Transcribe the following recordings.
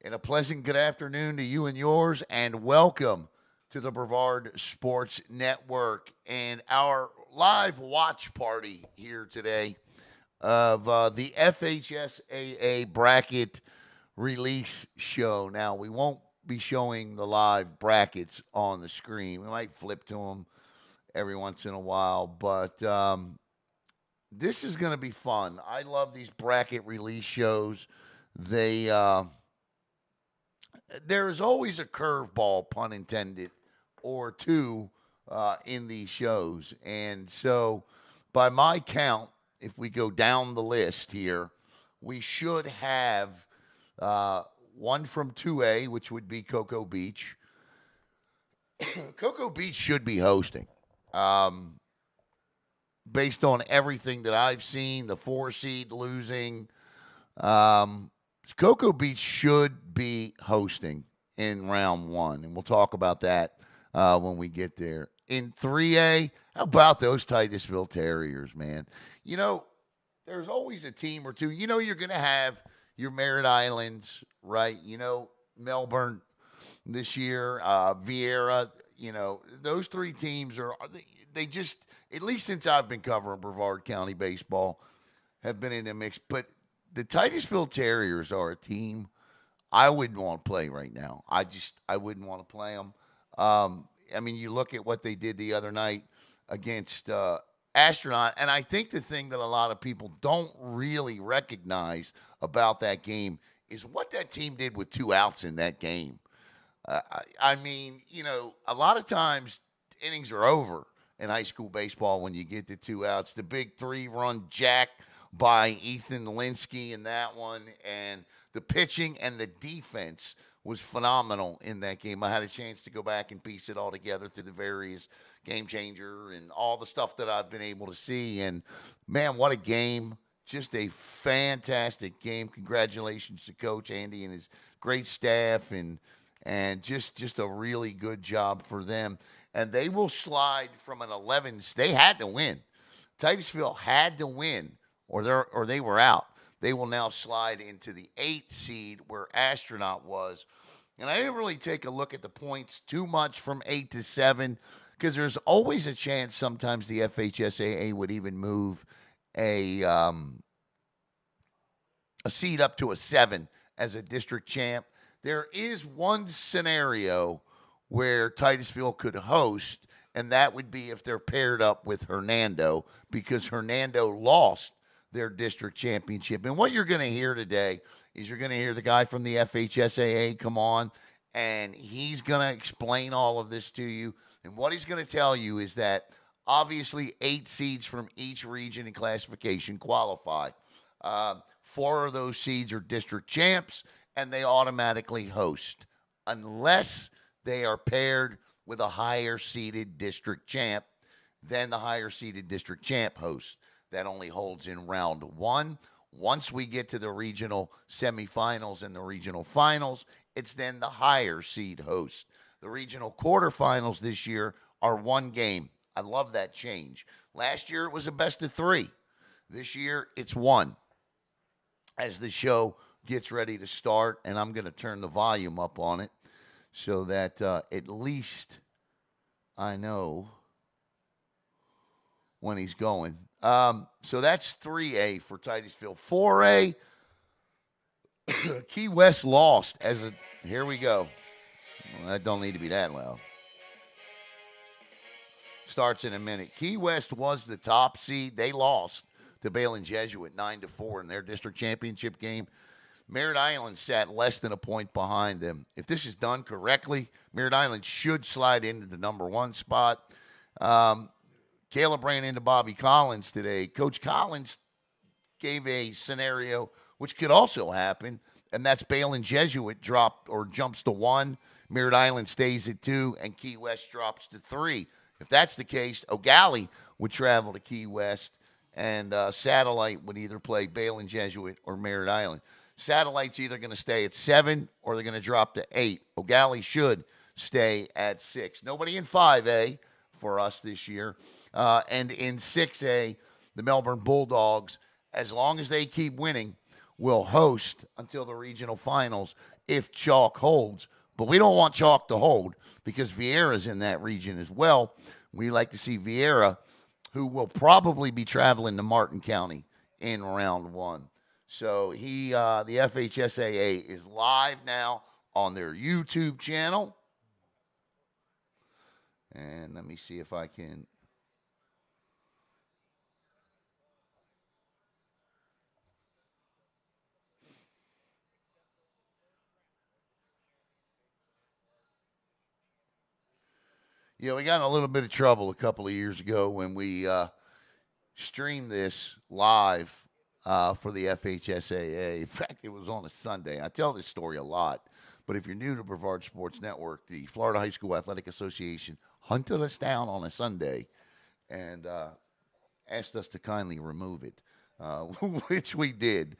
And a pleasant good afternoon to you and yours, and welcome to the Brevard Sports Network and our live watch party here today of the FHSAA bracket release show. Now, we won't be showing the live brackets on the screen. We might flip to them every once in a while, but this is going to be fun. I love these bracket release shows. They there is always a curveball, pun intended, or two in these shows. And so, by my count, if we go down the list here, we should have uh, one from 2A, which would be Cocoa Beach. Cocoa Beach should be hosting. Um, Based on everything that I've seen, the four seed losing, um, Cocoa Beach should be hosting in round one, and we'll talk about that when we get there. In 3A, how about those Titusville Terriers, man? You know, there's always a team or two. You know, you're going to have your Merritt Islands, right? You know, Melbourne this year, Vieira. You know, those three teams they just, at least since I've been covering Brevard County baseball, have been in the mix. But the Titusville Terriers are a team I wouldn't want to play right now. I wouldn't want to play them. I mean, you look at what they did the other night against Astronaut, and I think the thing that a lot of people don't really recognize about that game is what that team did with two outs in that game. I mean, you know, a lot of times innings are over in high school baseball when you get the two outs. The big three-run jack by Ethan Linsky in that one, and the pitching and the defense was phenomenal in that game. I had a chance to go back and piece it all together through the various game changer and all the stuff that I've been able to see. And man, what a game! Just a fantastic game. Congratulations to Coach Andy and his great staff, and just a really good job for them. And they will slide from an 11. They had to win. Titusville had to win, or they were out. They will now slide into the 8 seed where Astronaut was. And I didn't really take a look at the points too much from 8 to 7 because there's always a chance sometimes the FHSAA would even move a um, a seed up to a 7 as a district champ. There is one scenario where Titusville could host, and that would be if they're paired up with Hernando because Hernando lost their district championship. And what you're going to hear today is you're going to hear the guy from the FHSAA come on, and he's going to explain all of this to you. And what he's going to tell you is that obviously 8 seeds from each region and classification qualify. 4 of those seeds are district champs, and they automatically host unless they are paired with a higher seeded district champ. Then the higher seeded district champ hosts. That only holds in round one. Once we get to the regional semifinals and the regional finals, it's then the higher seed host. The regional quarterfinals this year are one game. I love that change. Last year it was a best of 3. This year it's one. As the show gets ready to start, and I'm going to turn the volume up on it so that at least I know when he's going. So that's 3A for Titusville. 4A, Key West lost as a. Here we go. Well, that don't need to be that loud. Starts in a minute. Key West was the top seed. They lost to Balen Jesuit 9-4 in their district championship game. Merritt Island sat less than a point behind them. If this is done correctly, Merritt Island should slide into the number 1 spot. Caleb ran into Bobby Collins today. Coach Collins gave a scenario which could also happen, and that's Balen Jesuit dropped or jumps to 1. Merritt Island stays at 2, and Key West drops to 3. If that's the case, O'Galley would travel to Key West, and Satellite would either play Balen Jesuit or Merritt Island. Satellite's either going to stay at 7 or they're going to drop to 8. O'Galley should stay at 6. Nobody in 5A for us this year. And in 6A, the Melbourne Bulldogs, as long as they keep winning, will host until the regional finals if Chalk holds. But we don't want Chalk to hold because Vieira's in that region as well. We like to see Vieira, who will probably be traveling to Martin County in round one. So the FHSAA is live now on their YouTube channel. And let me see if I can. Yeah, we got in a little bit of trouble a couple of years ago when we streamed this live for the FHSAA. In fact, it was on a Sunday. I tell this story a lot, but if you're new to Brevard Sports Network, the Florida High School Athletic Association hunted us down on a Sunday and asked us to kindly remove it, which we did.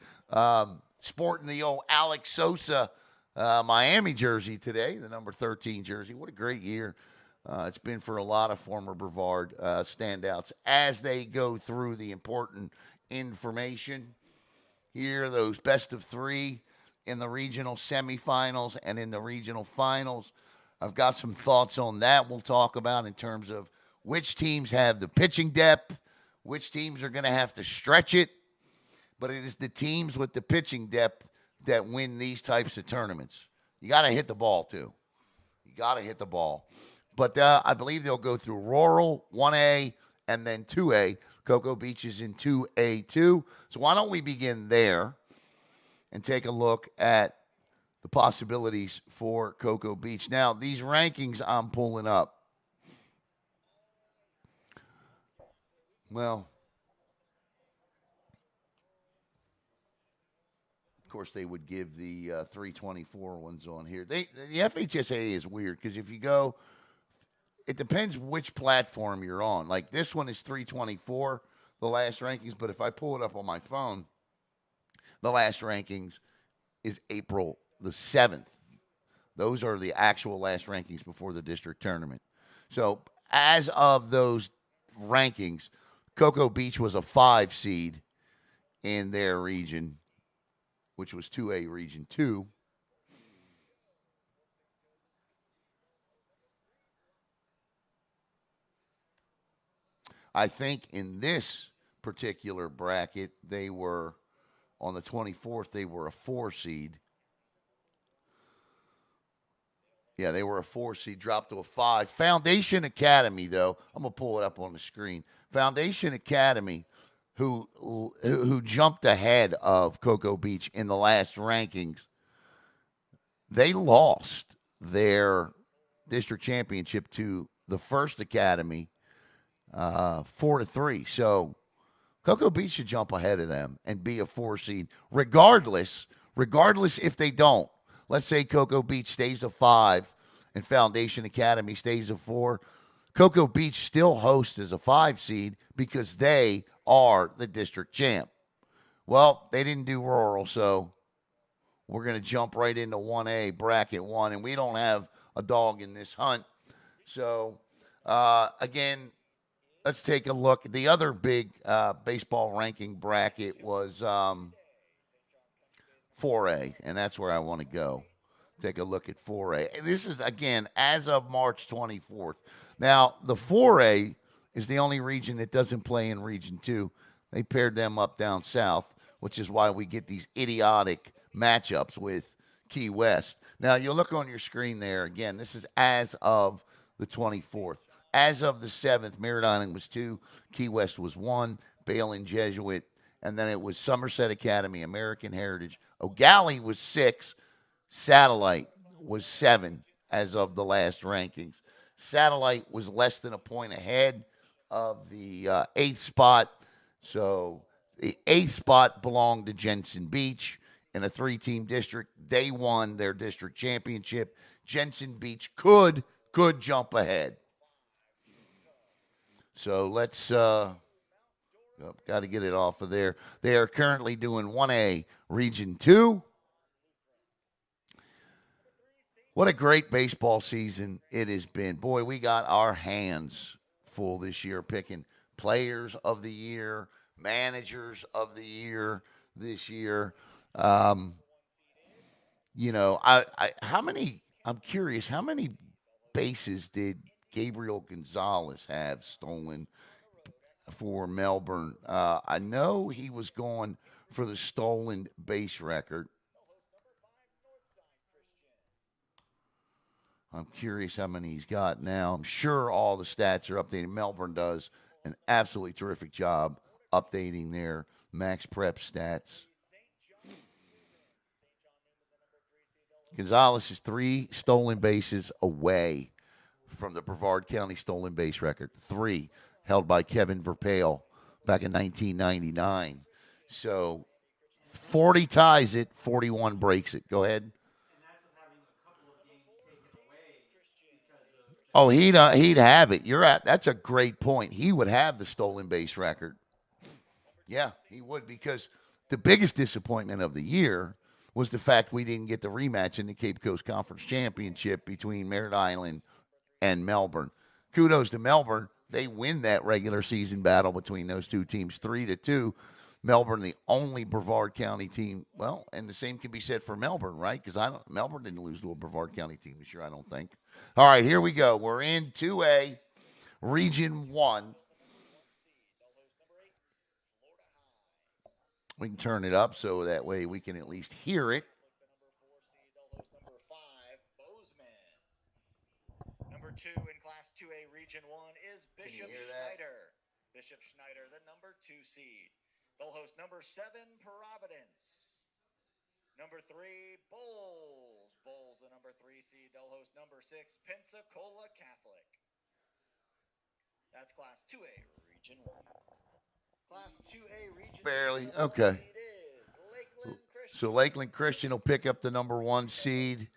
Sporting the old Alex Sosa Miami jersey today, the number 13 jersey. What a great year. It's been for a lot of former Brevard standouts as they go through the important information. Here, those best of three in the regional semifinals and in the regional finals. I've got some thoughts on that we'll talk about in terms of which teams have the pitching depth, which teams are going to have to stretch it. But it is the teams with the pitching depth that win these types of tournaments. You got to hit the ball, too. You got to hit the ball. But I believe they'll go through Rural, 1A, and then 2A. Cocoa Beach is in 2A2. So why don't we begin there and take a look at the possibilities for Cocoa Beach. Now, these rankings I'm pulling up. Well, of course, they would give the 324 ones on here. The FHSA is weird because if you go, it depends which platform you're on. Like this one is 324, the last rankings. But if I pull it up on my phone, the last rankings is April the 7th. Those are the actual last rankings before the district tournament. So as of those rankings, Cocoa Beach was a 5 seed in their region, which was 2A Region 2. I think in this particular bracket, they were, on the 24th, they were a 4 seed. Yeah, they were a 4 seed, dropped to a 5. Foundation Academy, though, I'm going to pull it up on the screen. Foundation Academy, who jumped ahead of Cocoa Beach in the last rankings, they lost their district championship to the First Academy 4-3. So Cocoa Beach should jump ahead of them and be a 4 seed, regardless if they don't. Let's say Cocoa Beach stays a 5 and Foundation Academy stays a 4. Cocoa Beach still hosts as a 5 seed because they are the district champ. Well, they didn't do Rural, so we're going to jump right into 1A, bracket 1, and we don't have a dog in this hunt. So, again, let's take a look. The other big baseball ranking bracket was 4A, and that's where I want to go. Take a look at 4A. This is, again, as of March 24th. Now, the 4A is the only region that doesn't play in Region 2. They paired them up down south, which is why we get these idiotic matchups with Key West. Now, you'll look on your screen there. Again, this is as of the 24th. As of the 7th, Merritt Island was 2, Key West was 1, Balen Jesuit, and then it was Somerset Academy, American Heritage. O'Galley was 6, Satellite was 7 as of the last rankings. Satellite was less than a point ahead of the 8th spot. So the 8th spot belonged to Jensen Beach in a 3-team district. They won their district championship. Jensen Beach could jump ahead. So let's got to get it off of there. They are currently doing 1A Region 2. What a great baseball season it has been. Boy, we got our hands full this year picking players of the year, managers of the year this year. Um, I'm curious, how many bases did Gabriel Gonzalez have stolen for Melbourne? I know he was going for the stolen base record. I'm curious how many he's got now. I'm sure all the stats are updated. Melbourne does an absolutely terrific job updating their max prep stats. Gonzalez is 3 stolen bases away from the Brevard County stolen base record. 3 held by Kevin Verpale back in 1999. So 40 ties it, 41 breaks it. Go ahead. Oh, he'd have it. You're at. That's a great point. He would have the stolen base record. Yeah, he would, because the biggest disappointment of the year was the fact we didn't get the rematch in the Cape Coast Conference Championship between Merritt Island and Melbourne. Kudos to Melbourne. They win that regular season battle between those two teams 3-2. Melbourne, the only Brevard County team. Well, and the same can be said for Melbourne, right? Because Melbourne didn't lose to a Brevard County team this year, I don't think. All right, here we go. We're in 2A, Region 1. We can turn it up so that way we can at least hear it. Number 2 in Class 2A Region 1 is Bishop Schneider. Bishop Schneider, the number 2 seed. They'll host number 7, Providence. Number 3, Bulls. Bulls, the number 3 seed. They'll host number 6, Pensacola Catholic. That's Class 2A Region 1. Class 2A Region 2. Barely. Okay. So Lakeland Christian will pick up the number 1 seed.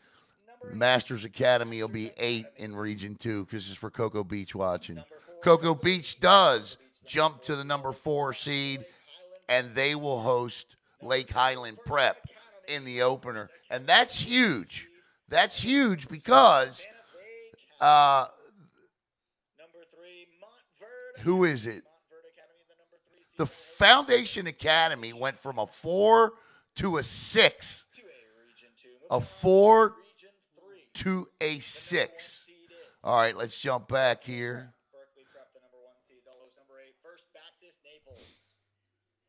Masters Academy will be 8 in Region 2 because it's for Cocoa Beach watching. Cocoa Beach does jump to the number 4 seed, and they will host Lake Highland Prep in the opener. And that's huge. That's huge because who is it? The Foundation Academy went from a 4 to a 6. A 4 to a 6. All right, let's jump back here. Berkeley Prep, the number 1 seed. They'll host number 8, First Baptist Naples.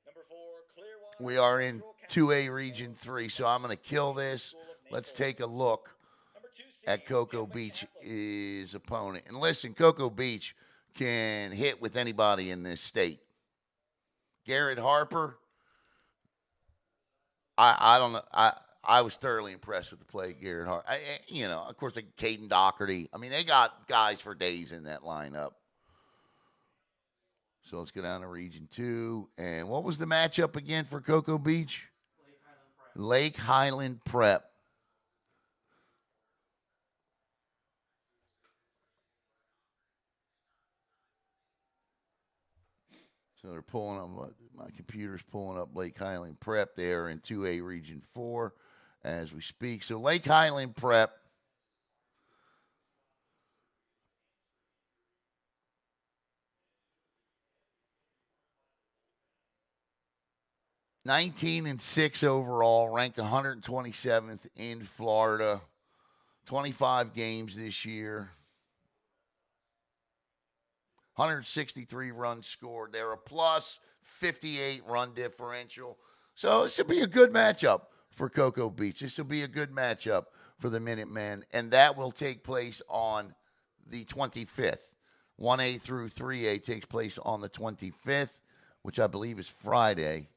Number 4, Clearwater. We are in 2A Region 3, so I'm going to kill this. Let's take a look at Cocoa Beach's opponent. And listen, Cocoa Beach can hit with anybody in this state. Garrett Harper, I don't know. I was thoroughly impressed with the play of Garrett Harper. Of course, like Caden Doherty. I mean, they got guys for days in that lineup. So let's go down to Region 2. And what was the matchup again for Cocoa Beach? Lake Highland Prep. So they're pulling up, my computer's pulling up Lake Highland Prep there in 2A Region 4 as we speak. So Lake Highland Prep, (19-6) overall, ranked 127th in Florida. 25 games this year. 163 runs scored. They're a plus 58 run differential. So this will be a good matchup for Cocoa Beach. This will be a good matchup for the Minutemen, and that will take place on the 25th. 1A through 3A takes place on the 25th, which I believe is Friday.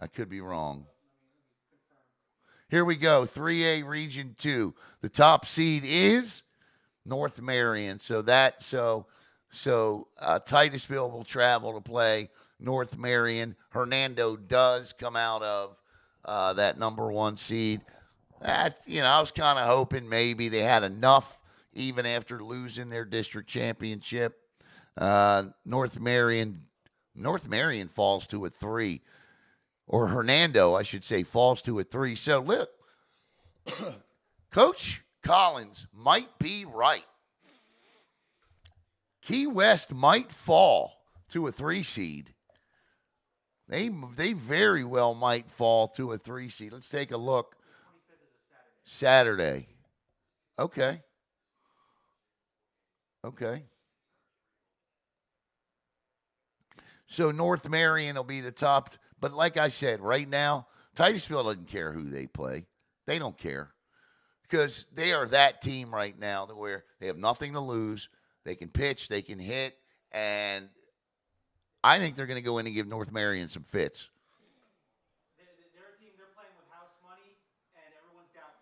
I could be wrong. Here we go, 3A Region 2. The top seed is North Marion. So Titusville will travel to play North Marion. Hernando does come out of that number 1 seed. I was kind of hoping maybe they had enough even after losing their district championship. North Marion falls to a 3. Or Hernando, I should say, falls to a 3. So look, Coach Collins might be right. Key West might fall to a 3 seed. They very well might fall to a 3 seed. Let's take a look. Saturday. Okay. Okay. So North Marion will be the top. But like I said, right now, Titusville doesn't care who they play. They don't care because they are that team right now that where they have nothing to lose. They can pitch, they can hit, and I think they're going to go in and give North Marion some fits. Their team, they're playing with house money, and everyone's doubting.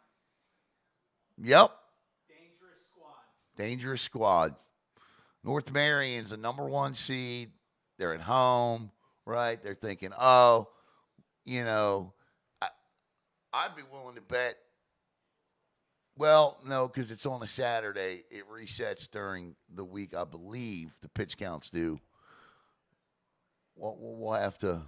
Yep. Dangerous squad. Dangerous squad. North Marion's a number 1 seed. They're at home, right? They're thinking, oh, you know, I'd be willing to bet. Well, no, because it's on a Saturday. It resets during the week, I believe. The pitch counts do. We'll have to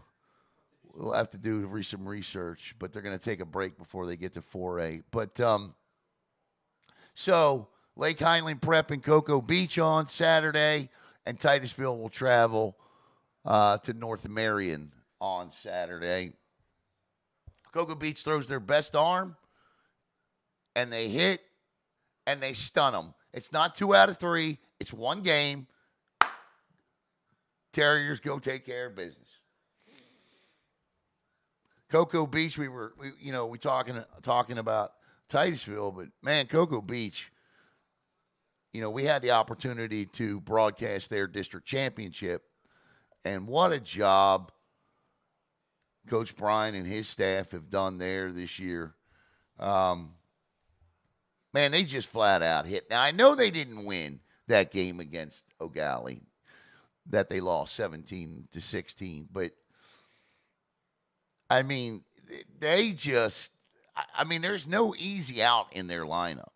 do some research, but they're going to take a break before they get to 4A. But so Lake Highland Prep and Cocoa Beach on Saturday, and Titusville will travel to North Marion on Saturday. Cocoa Beach throws their best arm, and they hit, and they stun them. It's not 2 out of 3. It's 1 game. Terriers go take care of business. Cocoa Beach, we talking about Titusville, but man, Cocoa Beach, we had the opportunity to broadcast their district championship, and what a job Coach Bryan and his staff have done there this year. Man, they just flat out hit. Now, I know they didn't win that game against O'Galley, that they lost 17-16, but I mean, there's no easy out in their lineup.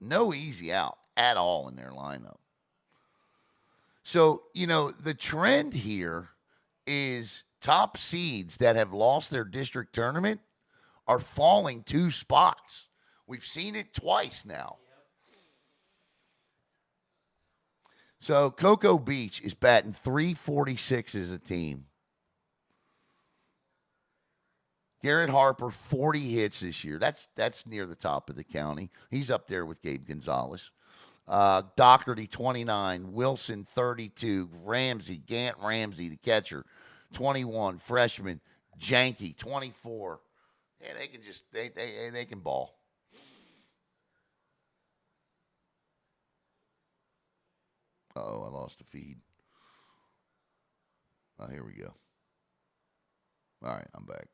No easy out at all in their lineup. So, the trend here is top seeds that have lost their district tournament are falling 2 spots. We've seen it twice now. So, Cocoa Beach is batting .346 as a team. Garrett Harper, 40 hits this year. That's near the top of the county. He's up there with Gabe Gonzalez. Doherty, 29. Wilson, 32. Gant Ramsey, the catcher, 21. Freshman, Janky, 24. Yeah, they can they can ball. Oh, I lost the feed. Oh, here we go. All right, I'm back.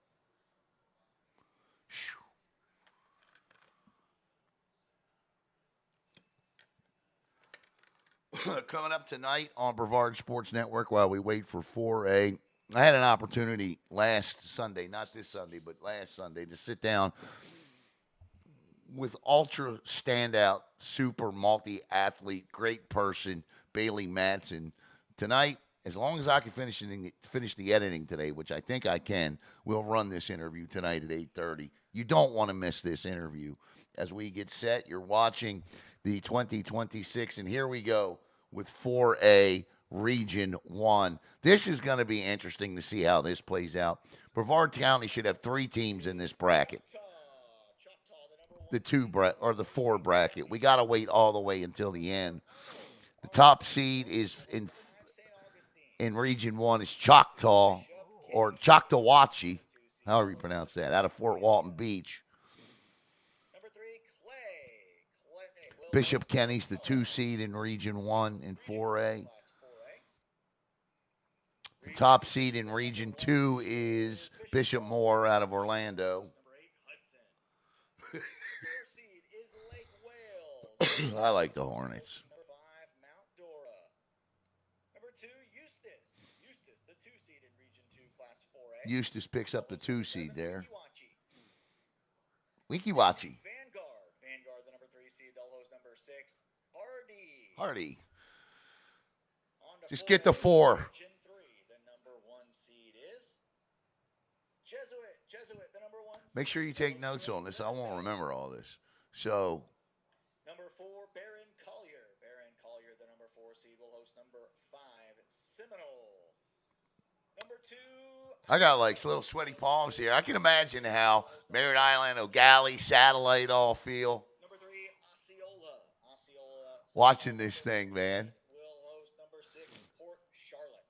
Coming up tonight on Brevard Sports Network while we wait for 4A. I had an opportunity last Sunday, not this Sunday, but last Sunday, to sit down with ultra standout, super multi-athlete, great person, Bailey Madsen. Tonight, as long as I can finish the editing today, which I think I can, we'll run this interview tonight at 8:30. You don't want to miss this interview. As we get set, you're watching the 2026, and here we go with 4A Region 1. This is going to be interesting to see how this plays out. Brevard County should have 3 teams in this bracket. The 4 bracket. We got to wait all the way until the end. The top seed is in Region 1 is Choctaw, or Choctawhatchee, however you pronounce that, out of Fort Walton Beach. Bishop Kenny's the 2 seed in Region 1 in 4A. The top seed in Region 2 is Bishop Moore out of Orlando. I like the Hornets. Eustis picks up the 2 seed there. Weeki-Wachee. Vanguard, the number 3 seed. They'll host number 6. Hardy. Just get the 4. The number 1 seed is Jesuit, the number 1 seed. Make sure you take notes on this. I won't remember all this. So, number 4, Barron Collier. The number 4 seed, will host number 5, Seminole. Number 2, I got like little sweaty palms here. I can imagine how Merritt Island, O'Galley, Satellite all feel Number 3, Osceola. Osceola. watching this thing, man. Will host number 6, Port Charlotte.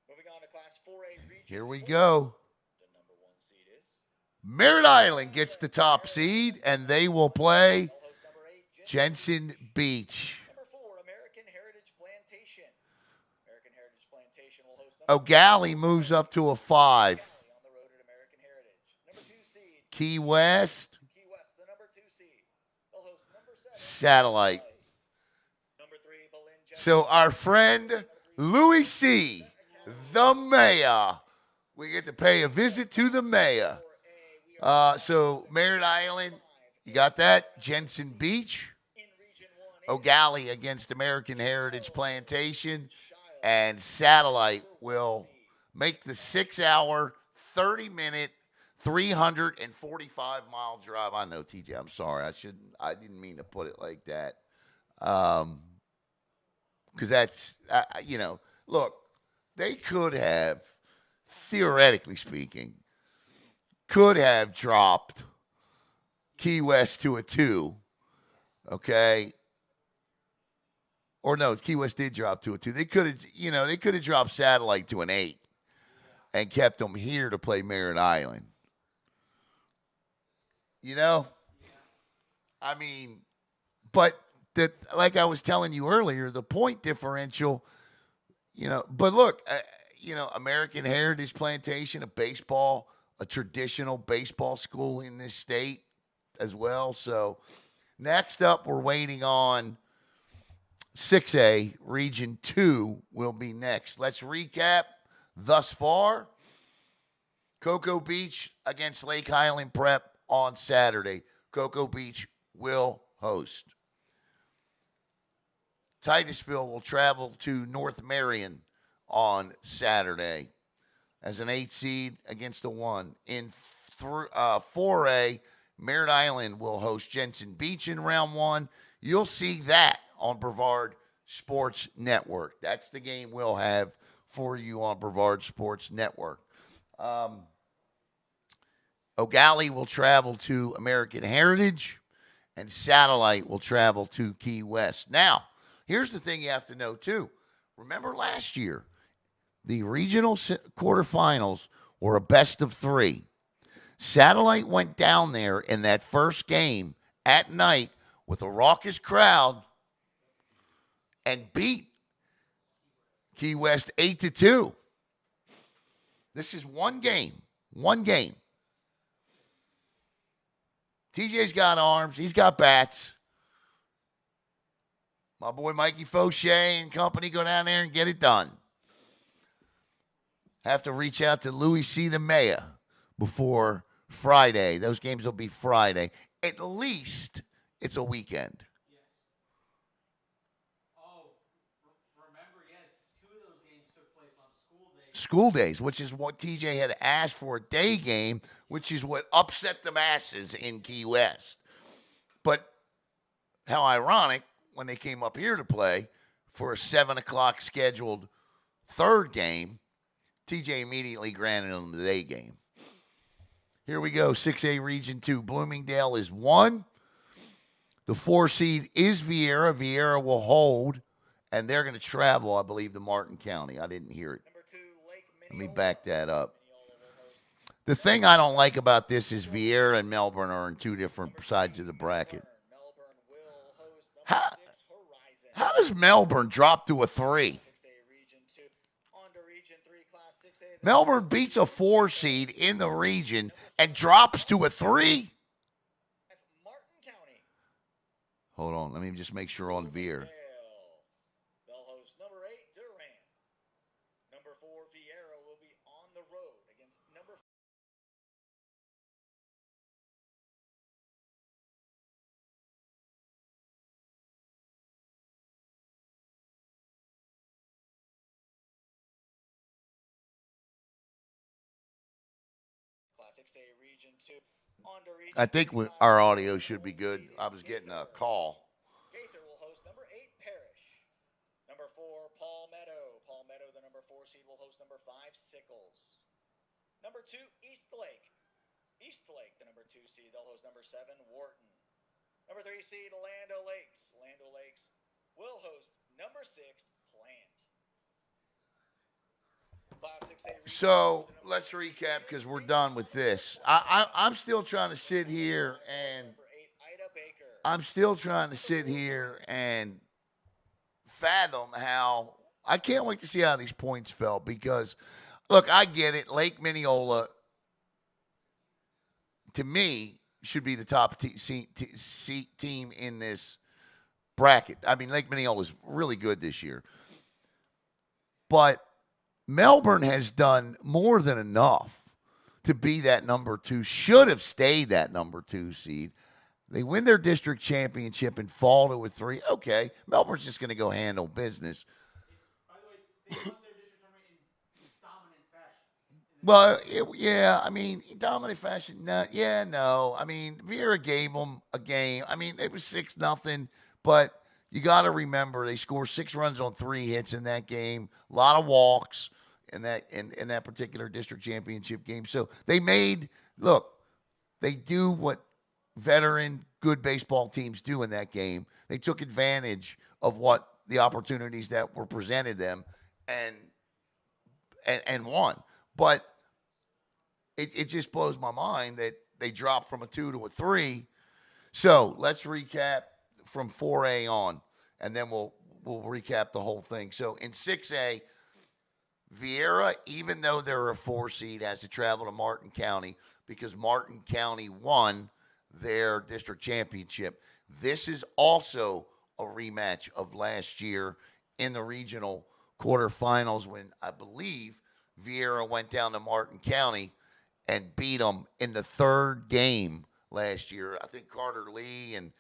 Moving on to Class 4A Region Here we 4. go. The number 1 seed is Merritt Island gets the top seed, and they will play they'll host number 8, Jensen Beach. Number 4, American Heritage Plantation. American Heritage Plantation will host number O'Galley moves up to a 5. O'Galley on the road at American Heritage. Number 2 seed, Key West, Key West, the number 2 seed. They'll host number 7, Satellite. Number 3, Belen Jensen. So our friend Louis C., the mayor, we get to pay a visit to the mayor. 4A, we are So Merritt Island, you got that? Jensen Beach, in Region 1. O'Galley against American Heritage Plantation, and Satellite will make the 6-hour, 30-minute, 345-mile drive. I know, TJ. I'm sorry. I didn't mean to put it like that. Because that's, look, they could have, theoretically speaking, could have dropped Key West to a 2, okay? Or no, Key West did drop to a 2. They could have dropped Satellite to an 8 and kept them here to play Merritt Island. I mean, but like I was telling you earlier, the point differential, but look, American Heritage Plantation, a traditional baseball school in this state as well. So next up, we're waiting on 6A, Region 2 will be next. Let's recap thus far. Cocoa Beach against Lake Highland Prep on Saturday. Cocoa Beach will host. Titusville will travel to North Marion on Saturday as an 8 seed against a 1. In 4A, Merritt Island will host Jensen Beach in round 1. You'll see that on Brevard Sports Network. That's the game we'll have for you on Brevard Sports Network. O'Galley will travel to American Heritage, and Satellite will travel to Key West. Now, here's the thing you have to know, too. Remember last year, the regional quarterfinals were a best of 3. Satellite went down there in that first game at night with a raucous crowd and beat Key West 8-2. This is one game. TJ's got arms. He's got bats. My boy Mikey Fauché and company go down there and get it done. Have to reach out to Louis C. the mayor before Friday. Those games will be Friday. At least it's a weekend. Yes. Oh, remember, 2 of those games took place on school days. School days, which is what TJ had asked for, a day game, which is what upset the masses in Key West. But how ironic, when they came up here to play for a 7 o'clock scheduled third game, TJ immediately granted them the day game. Here we go, 6A Region 2. Bloomingdale is 1. The 4 seed is Vieira. Vieira will hold, and they're going to travel, I believe, to Martin County. I didn't hear it. Number 2, Lake Let me Mineola. back that up. Mineola will host The thing I don't like about this is Vieira and Melbourne are in 2 different sides of the bracket. Melbourne will host number How- 6, Horizon. How does Melbourne drop to a 3? 6A Region 2. On to Region 3, Class 6A. The Melbourne beats a 4 seed in the region and drops to a 3? Martin County. Hold on, let me just make sure on Veer. They'll host number 8, Durant. Number 4, Vieira will be on the road against number Class 6A Region 2. On to Region I think 3, our audio should be good. I was getting a call. Gaither will host number 8, Parrish. Number 4, Palmetto. Palmetto, the number 4 seed, will host number 5, 6A. Number 2, Eastlake. Eastlake, the number 2 seed. They'll host number 7, Wharton. Number 3 seed, Land O'Lakes. Land O'Lakes will host number 6, Plant. Class 6A region So two, the number let's 1 recap seed because is we're St. done with this. I'm still trying to sit here and Number 8, Ida Baker. I'm still trying to sit here and fathom how I can't wait to see how these points fell because look, I get it. Lake Minneola to me should be the top team in this bracket. I mean, Lake Minneola is really good this year. But Melbourne has done more than enough to be that number 2, should have stayed that number 2 seed. They win their district championship and fall to a 3. Okay, Melbourne's just going to go handle business. By the way, they won their district tournament in dominant fashion. Well, yeah, I mean, dominant fashion. No. I mean, Vieira gave them a game. I mean, it was 6-0, but you got to remember they scored 6 runs on 3 hits in that game. A lot of walks in that particular district championship game. So they do what veteran good baseball teams do in that game. They took advantage of what the opportunities that were presented them and won. But it just blows my mind that they dropped from a 2 to a 3. So let's recap from 4A on, and then we'll recap the whole thing. So in 6A, Vieira, even though they're a 4 seed, has to travel to Martin County because Martin County won their district championship. This is also a rematch of last year in the regional quarterfinals when I believe Vieira went down to Martin County and beat them in the 3rd game last year. I think Carter Lee and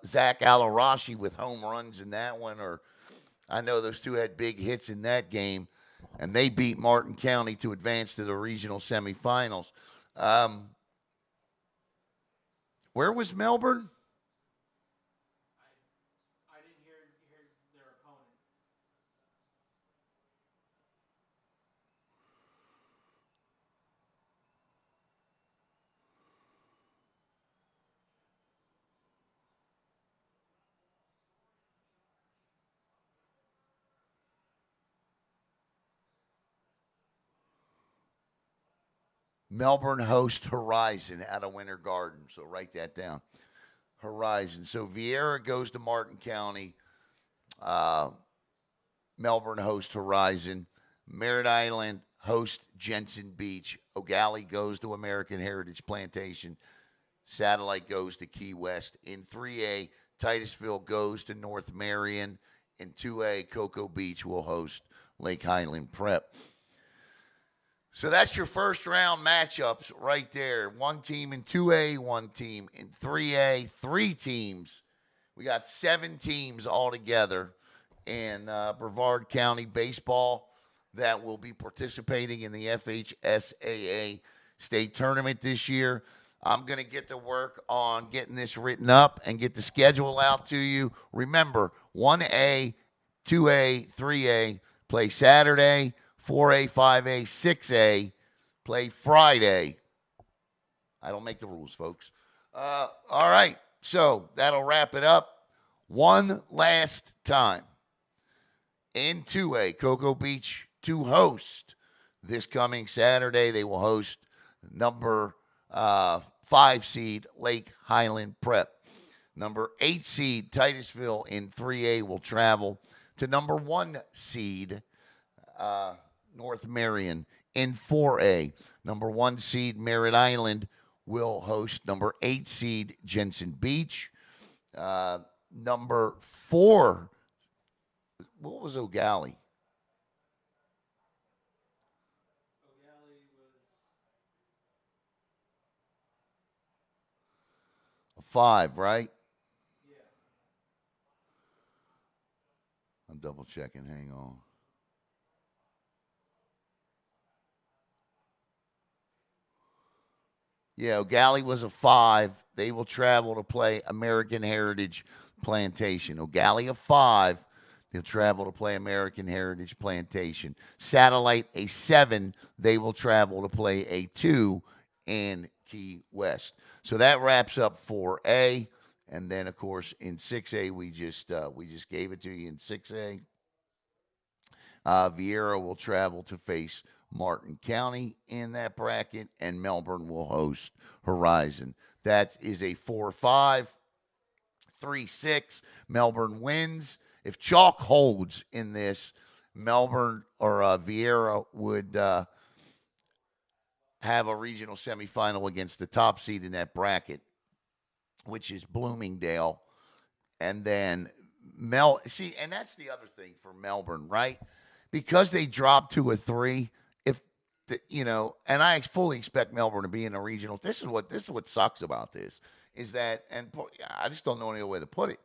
Zach Alarashi with home runs in that one. Or I know those two had big hits in that game, and they beat Martin County to advance to the regional semifinals. Where was Melbourne? I didn't hear their opponent. Melbourne host Horizon out of Winter Garden. So write that down. Horizon. So Vieira goes to Martin County. Melbourne host Horizon. Merritt Island host Jensen Beach. O'Galley goes to American Heritage Plantation. Satellite goes to Key West. In 3A, Titusville goes to North Marion. In 2A, Cocoa Beach will host Lake Highland Prep. So that's your first round matchups right there. One team in 2A, one team in 3A, 3 teams. We got 7 teams altogether in Brevard County baseball that will be participating in the FHSAA state tournament this year. I'm going to get to work on getting this written up and get the schedule out to you. Remember, 1A, 2A, 3A play Saturday. 4A, 5A, 6A play Friday. I don't make the rules, folks. All right, so that'll wrap it up. One last time. In 2A, Cocoa Beach to host this coming Saturday. They will host number 5 seed Lake Highland Prep. Number 8 seed Titusville in 3A will travel to number 1 seed North Marion in 4A. Number 1 seed Merritt Island will host number 8 seed Jensen Beach. Number 4, what was O'Galley? O'Galley was A 5, right? yeah. I'm double checking. Hang on. Yeah, O'Galley was a 5. They will travel to play American Heritage Plantation. O'Galley a 5. They'll travel to play American Heritage Plantation. Satellite, a 7. They will travel to play a 2 in Key West. So that wraps up 4A. And then, of course, in 6A, we just gave it to you in 6A. Vieira will travel to face Martin County in that bracket, and Melbourne will host Horizon. That is a 4-5, 3-6. Melbourne wins. If chalk holds in this, Melbourne or Vieira would have a regional semifinal against the top seed in that bracket, which is Bloomingdale. And then and that's the other thing for Melbourne, right? Because they dropped to a 3, and I fully expect Melbourne to be in a regional. This is what sucks about this is that, and I just don't know any other way to put it.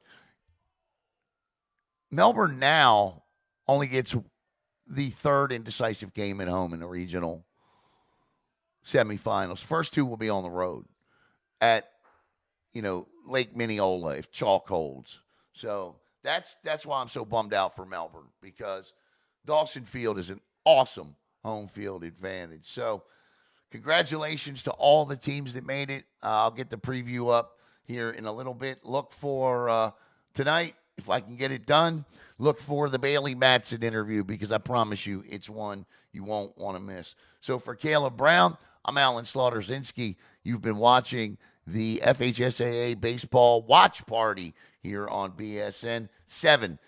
Melbourne now only gets the third indecisive game at home in the regional semifinals. First 2 will be on the road at, Lake Minneola if chalk holds. So that's why I'm so bummed out for Melbourne, because Dawson Field is an awesome home field advantage. So congratulations to all the teams that made it. I'll get the preview up here in a little bit. Look for tonight, if I can get it done, look for the Bailey Matson interview, because I promise you it's one you won't want to miss. So for Caleb Brown, I'm Alan Slaughter-Zinski. You've been watching the FHSAA Baseball Watch Party here on BSN 7